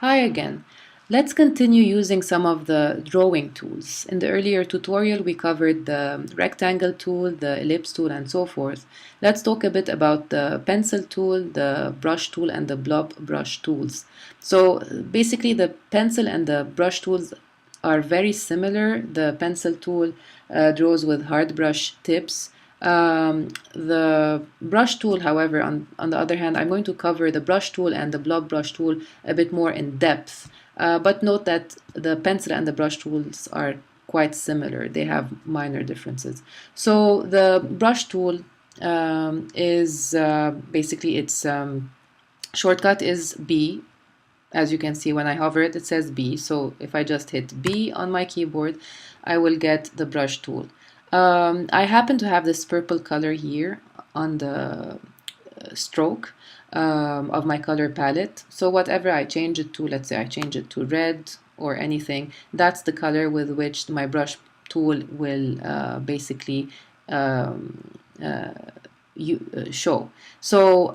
Hi again. Let's continue using some of the drawing tools. In the earlier tutorial, we covered the rectangle tool, the ellipse tool, and so forth. Let's talk a bit about the pencil tool, the brush tool, and the blob brush tools. So basically, the pencil and the brush tools are very similar. The pencil tool draws with hard brush tips. The brush tool, however, on the other hand, I'm going to cover the brush tool and the blob brush tool a bit more in depth. But note that the pencil and the brush tools are quite similar. They have minor differences. So the brush tool is basically its shortcut is B. As you can see, when I hover it, it says B. So if I just hit B on my keyboard, I will get the brush tool. I happen to have this purple color here on the stroke of my color palette. So whatever I change it to, let's say I change it to red or anything, that's the color with which my brush tool will basically show. So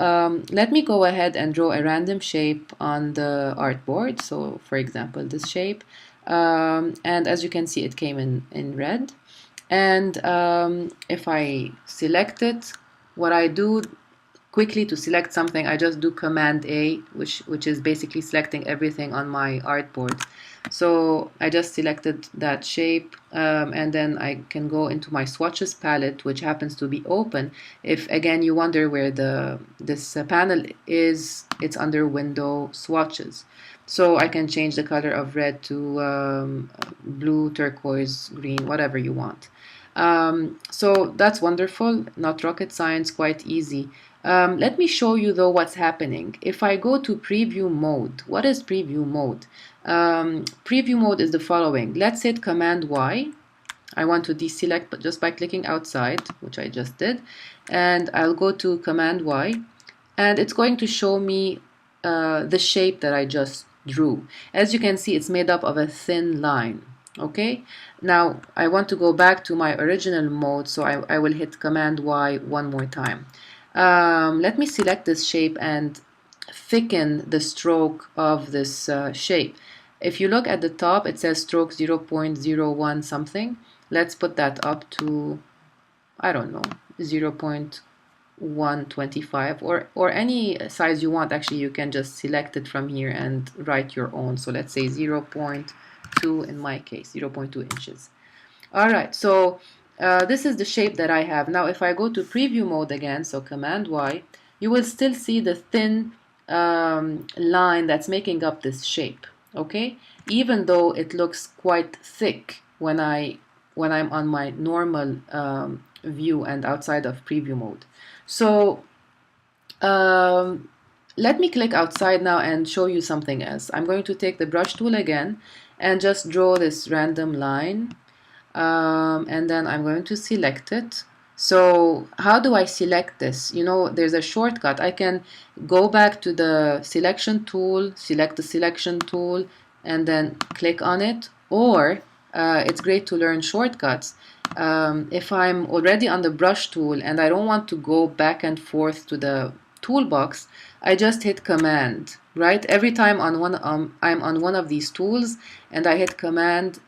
let me go ahead and draw a random shape on the artboard. So for example, this shape. And as you can see, it came in red. And if I select it, what I do quickly to select something, I just do Command A, which is basically selecting everything on my artboard. So I just selected that shape, and then I can go into my swatches palette, which happens to be open. If again you wonder where this panel is, it's under Window Swatches. So I can change the color of red to blue, turquoise, green, whatever you want. So that's wonderful, not rocket science, quite easy. Let me show you though what's happening. If I go to preview mode, what is preview mode? Preview mode is the following. Let's hit Command Y. I want to deselect, but just by clicking outside, which I just did, and I'll go to Command Y, and it's going to show me the shape that I just drew. As you can see, it's made up of a thin line. Okay, now I want to go back to my original mode, so I will hit Command Y one more time. Let me select this shape and thicken the stroke of this shape. If you look at the top, it says stroke 0.01 something. Let's put that up to, I don't know, 0.125 or any size you want. Actually, you can just select it from here and write your own. So let's say 0.2 in my case, 0.2 inches. All right, so this is the shape that I have. Now, if I go to preview mode again, so Command Y, you will still see the thin line that's making up this shape. Okay, even though it looks quite thick when I'm on my normal view and outside of preview mode. So let me click outside now and show you something else. I'm going to take the brush tool again and just draw this random line, and then I'm going to select it. So how do I select this? You know, there's a shortcut. I can go back to the selection tool, select the selection tool, and then click on it. Or it's great to learn shortcuts. If I'm already on the brush tool and I don't want to go back and forth to the toolbox, I just hit Command, right? Every time I'm on one of these tools and I hit Command,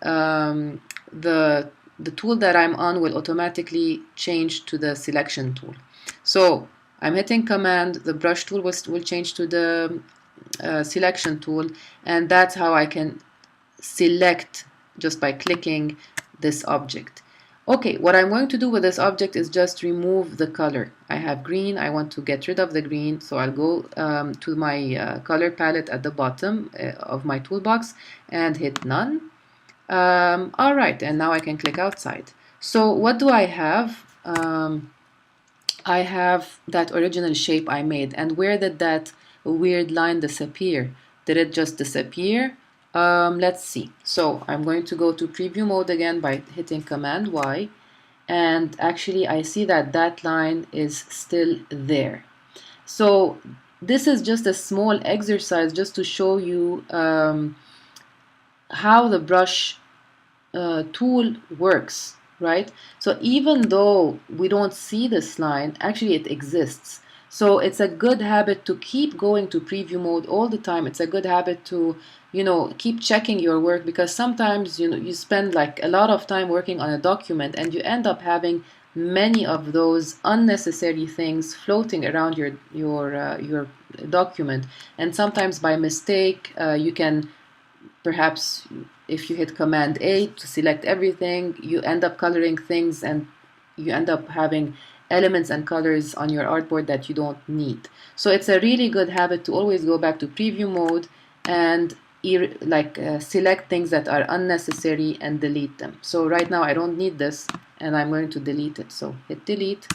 the tool that I'm on will automatically change to the selection tool. So I'm hitting Command, the brush tool will change to the selection tool, and that's how I can select just by clicking this object. Okay, what I'm going to do with this object is just remove the color. I have green, I want to get rid of the green, so I'll go to my color palette at the bottom of my toolbox and hit None. All right, and now I can click outside. So what do I have? I have that original shape I made. And where did that weird line disappear? Did it just disappear? Let's see. So I'm going to go to preview mode again by hitting Command Y. And actually, I see that that line is still there. So this is just a small exercise just to show you how the brush tool works, right? So even though we don't see this line, actually it exists. So it's a good habit to keep going to preview mode all the time. It's a good habit to, keep checking your work, because sometimes, you spend like a lot of time working on a document and you end up having many of those unnecessary things floating around your document. And sometimes by mistake, you can perhaps, if you hit Command A to select everything, you end up coloring things and you end up having elements and colors on your artboard that you don't need. So it's a really good habit to always go back to preview mode and select things that are unnecessary and delete them. So right now I don't need this and I'm going to delete it. So hit delete.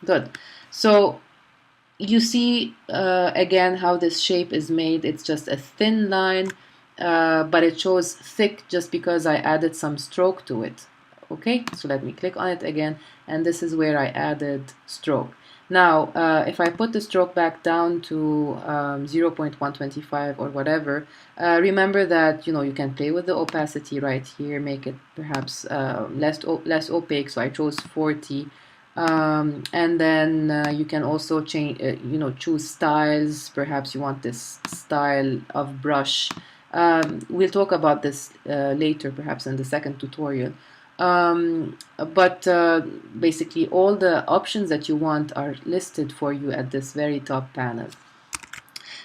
Good. So you see again how this shape is made. It's just a thin line, but it shows thick just because I added some stroke to it. Okay, so let me click on it again, and this is where I added stroke. Now, if I put the stroke back down to 0.125 or whatever, remember that you can play with the opacity right here, make it perhaps less opaque. So I chose 40. And then you can also change, choose styles. Perhaps you want this style of brush. We'll talk about this later, perhaps in the second tutorial. But basically all the options that you want are listed for you at this very top panel.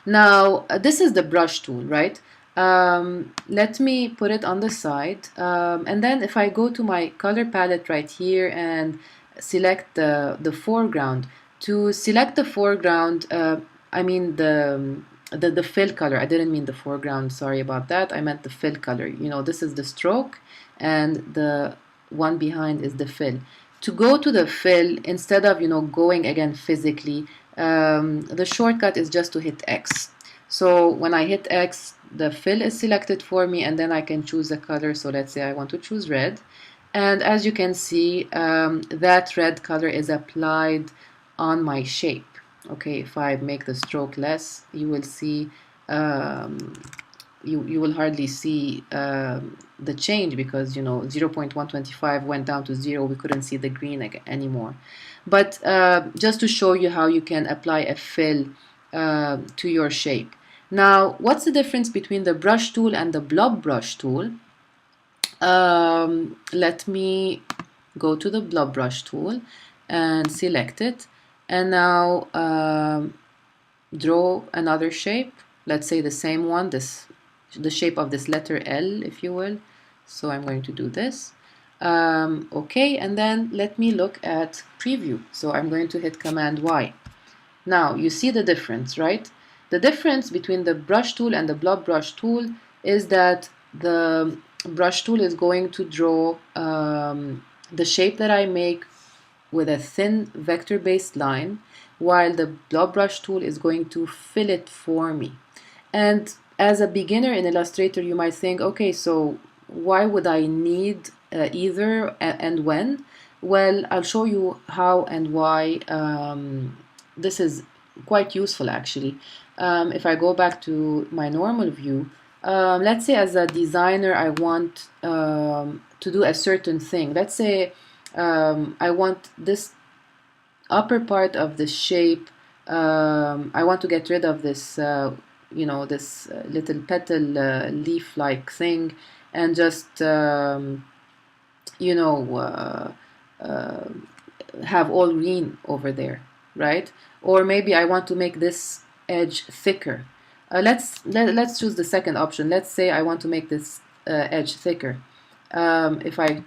Now, this is the brush tool, right? Let me put it on the side. And then if I go to my color palette right here and select the foreground, to select the foreground, I mean the fill color. I didn't mean the foreground, sorry about that. I meant the fill color. This is the stroke and the one behind is the fill. To go to the fill, instead of going again physically, the shortcut is just to hit X. So when I hit X, the fill is selected for me, and then I can choose a color. So let's say I want to choose red. And as you can see, that red color is applied on my shape. Okay, if I make the stroke less, you will see, you will hardly see the change, because 0.125 went down to 0. We couldn't see the green anymore. But just to show you how you can apply a fill to your shape. Now, what's the difference between the brush tool and the blob brush tool? Let me go to the blob brush tool and select it, and now draw another shape. Let's say the same one, the shape of this letter L, if you will. So I'm going to do this. Okay, and then let me look at preview. So I'm going to hit Command Y. Now you see the difference, right? The difference between the brush tool and the blob brush tool is that the brush tool is going to draw the shape that I make with a thin vector-based line, while the blob brush tool is going to fill it for me. And as a beginner in Illustrator, you might think, okay, so why would I need either and when? Well, I'll show you how and why this is quite useful actually. If I go back to my normal view, let's say as a designer I want to do a certain thing. Let's say I want this upper part of the shape, I want to get rid of this this little petal leaf-like thing, and just have all green over there, right? Or maybe I want to make this edge thicker. Let's choose the second option. Let's say I want to make this edge thicker. If I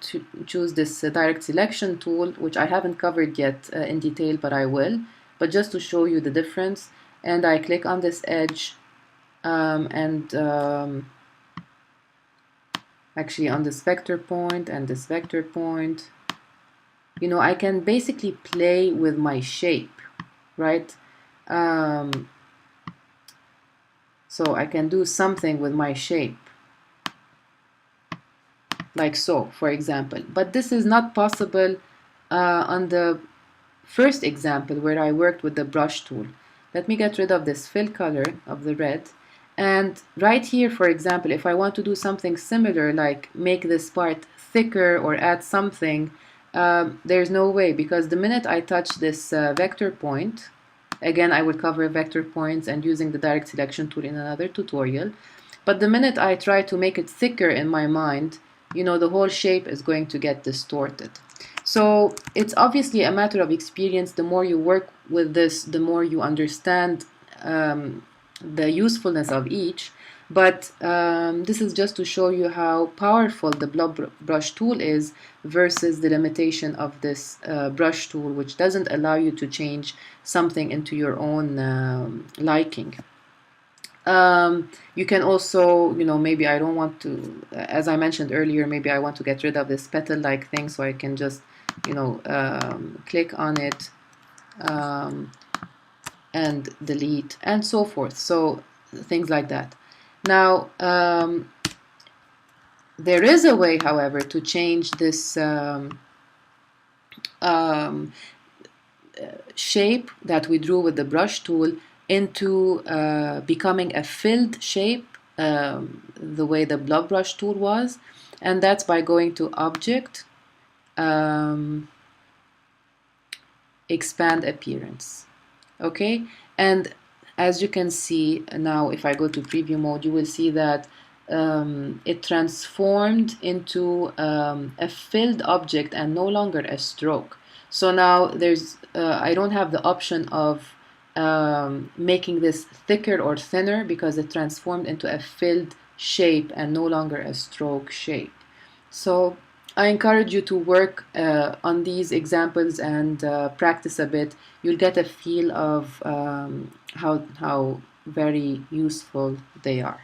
choose this direct selection tool, which I haven't covered yet in detail, but I will, but just to show you the difference, and I click on this edge, actually on this vector point and this vector point, I can basically play with my shape, right? So I can do something with my shape, like so, for example. But this is not possible on the first example where I worked with the brush tool. Let me get rid of this fill color of the red. And right here, for example, if I want to do something similar, like make this part thicker or add something, there's no way, because the minute I touch this vector point, Again, I will cover vector points and using the direct selection tool in another tutorial. But the minute I try to make it thicker in my mind, you know, the whole shape is going to get distorted. So it's obviously a matter of experience. The more you work with this, the more you understand the usefulness of each. But this is just to show you how powerful the blob brush tool is versus the limitation of this brush tool, which doesn't allow you to change something into your own liking. You can also, you know, maybe I don't want to, as I mentioned earlier, maybe I want to get rid of this petal-like thing, so I can just, you know, click on it and delete and so forth. So things like that. Now, there is a way, however, to change this shape that we drew with the brush tool into becoming a filled shape, the way the blob brush tool was, and that's by going to Object, Expand Appearance. Okay, and as you can see now, if I go to preview mode, you will see that it transformed into a filled object and no longer a stroke. So now there's I don't have the option of making this thicker or thinner because it transformed into a filled shape and no longer a stroke shape. So I encourage you to work on these examples and practice a bit. You'll get a feel of how very useful they are.